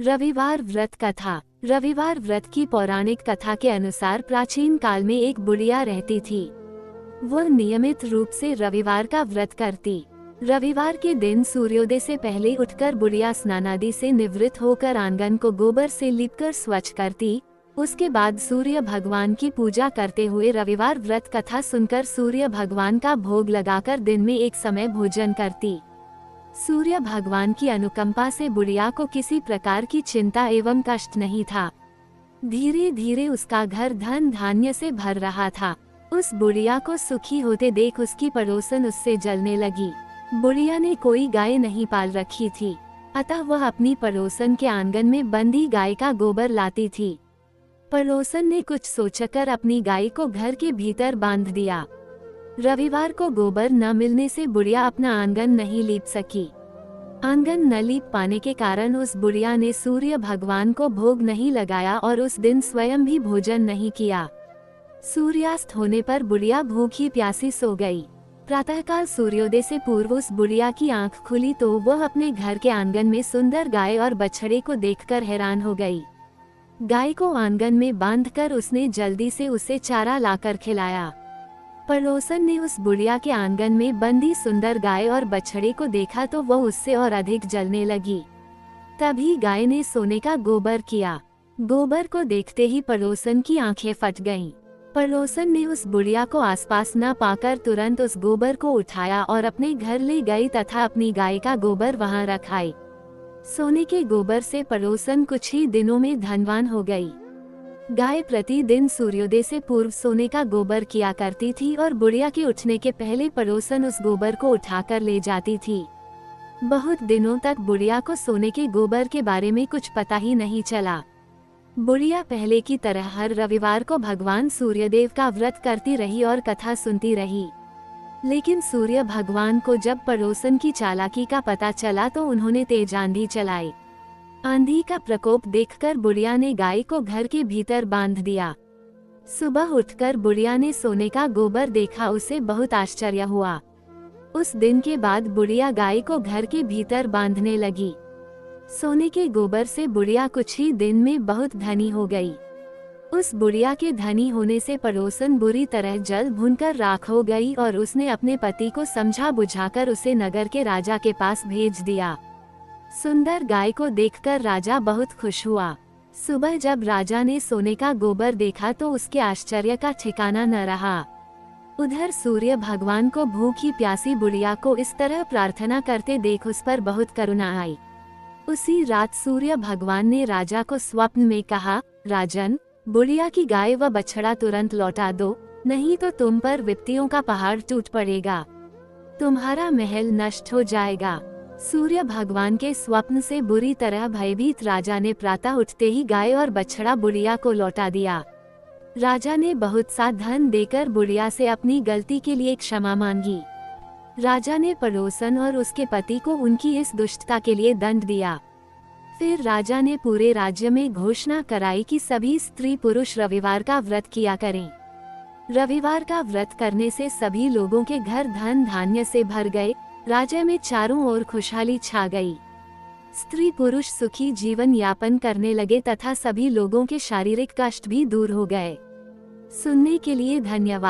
रविवार व्रत कथा। रविवार व्रत की पौराणिक कथा के अनुसार प्राचीन काल में एक बुढ़िया रहती थी। वह नियमित रूप से रविवार का व्रत करती। रविवार के दिन सूर्योदय से पहले उठकर बुढ़िया स्नानादि से निवृत्त होकर आंगन को गोबर से लीपकर स्वच्छ करती। उसके बाद सूर्य भगवान की पूजा करते हुए रविवार व्रत कथा सुनकर सूर्य भगवान का भोग लगाकर दिन में एक समय भोजन करती। सूर्य भगवान की अनुकंपा से बुढ़िया को किसी प्रकार की चिंता एवं कष्ट नहीं था। धीरे धीरे उसका घर धन धान्य से भर रहा था। उस बुढ़िया को सुखी होते देख उसकी पड़ोसन उससे जलने लगी। बुढ़िया ने कोई गाय नहीं पाल रखी थी, अतः वह अपनी पड़ोसन के आंगन में बंधी गाय का गोबर लाती थी। पड़ोसन ने कुछ सोचकर अपनी गाय को घर के भीतर बांध दिया। रविवार को गोबर न मिलने से बुढ़िया अपना आंगन नहीं लीप सकी। आंगन न लीप पाने के कारण उस बुढ़िया ने सूर्य भगवान को भोग नहीं लगाया और उस दिन स्वयं भी भोजन नहीं किया। सूर्यास्त होने पर बुढ़िया भूखी प्यासी सो गई। प्रातःकाल सूर्योदय से पूर्व उस बुढ़िया की आंख खुली तो वह अपने घर के आंगन में सुंदर गाय और बछड़े को देखकर हैरान हो गई। गाय को आंगन में बांधकर उसने जल्दी से उसे चारा लाकर खिलाया। पड़ोसन ने उस बुढ़िया के आंगन में बंधी सुंदर गाय और बछड़े को देखा तो वह उससे और अधिक जलने लगी। तभी गाय ने सोने का गोबर किया। गोबर को देखते ही पड़ोसन की आंखें फट गईं। पड़ोसन ने उस बुढ़िया को आसपास न पाकर तुरंत उस गोबर को उठाया और अपने घर ले गई तथा अपनी गाय का गोबर वहां रख आई। सोने के गोबर से पड़ोसन कुछ ही दिनों में धनवान हो गई। गाय प्रतिदिन सूर्योदय से पूर्व सोने का गोबर किया करती थी और बुढ़िया के उठने के पहले पड़ोसन उस गोबर को उठाकर ले जाती थी। बहुत दिनों तक बुढ़िया को सोने के गोबर के बारे में कुछ पता ही नहीं चला। बुढ़िया पहले की तरह हर रविवार को भगवान सूर्यदेव का व्रत करती रही और कथा सुनती रही। लेकिन सूर्य भगवान को जब पड़ोसन की चालाकी का पता चला तो उन्होंने तेज आंधी चलाई। आंधी का प्रकोप देखकर बुढ़िया ने गाय को घर के भीतर बांध दिया। सुबह उठकर बुढ़िया ने सोने का गोबर देखा, उसे बहुत आश्चर्य हुआ। उस दिन के बाद बुढ़िया गाय को घर के भीतर बांधने लगी। सोने के गोबर से बुढ़िया कुछ ही दिन में बहुत धनी हो गई। उस बुढ़िया के धनी होने से पड़ोसन बुरी तरह जल भूनकर राख हो गई और उसने अपने पति को समझा बुझाकर उसे नगर के राजा के पास भेज दिया। सुंदर गाय को देखकर राजा बहुत खुश हुआ। सुबह जब राजा ने सोने का गोबर देखा तो उसके आश्चर्य का ठिकाना न रहा। उधर सूर्य भगवान को भूखी प्यासी बुढ़िया को इस तरह प्रार्थना करते देख उस पर बहुत करुणा आई। उसी रात सूर्य भगवान ने राजा को स्वप्न में कहा, राजन, बुढ़िया की गाय व बछड़ा तुरंत लौटा दो, नहीं तो तुम पर विपत्तियों का पहाड़ टूट पड़ेगा, तुम्हारा महल नष्ट हो जाएगा। सूर्य भगवान के स्वप्न से बुरी तरह भयभीत राजा ने प्रातः उठते ही गाय और बछड़ा बुढ़िया को लौटा दिया। राजा ने बहुत सा धन देकर बुढ़िया से अपनी गलती के लिए क्षमा मांगी। राजा ने पड़ोसन और उसके पति को उनकी इस दुष्टता के लिए दंड दिया। फिर राजा ने पूरे राज्य में घोषणा कराई कि सभी स्त्री पुरुष रविवार का व्रत किया करें। रविवार का व्रत करने से सभी लोगों के घर धन धान्य से भर गए। राज्य में चारों ओर खुशहाली छा गई। स्त्री पुरुष सुखी जीवन यापन करने लगे तथा सभी लोगों के शारीरिक कष्ट भी दूर हो गए। सुनने के लिए धन्यवाद।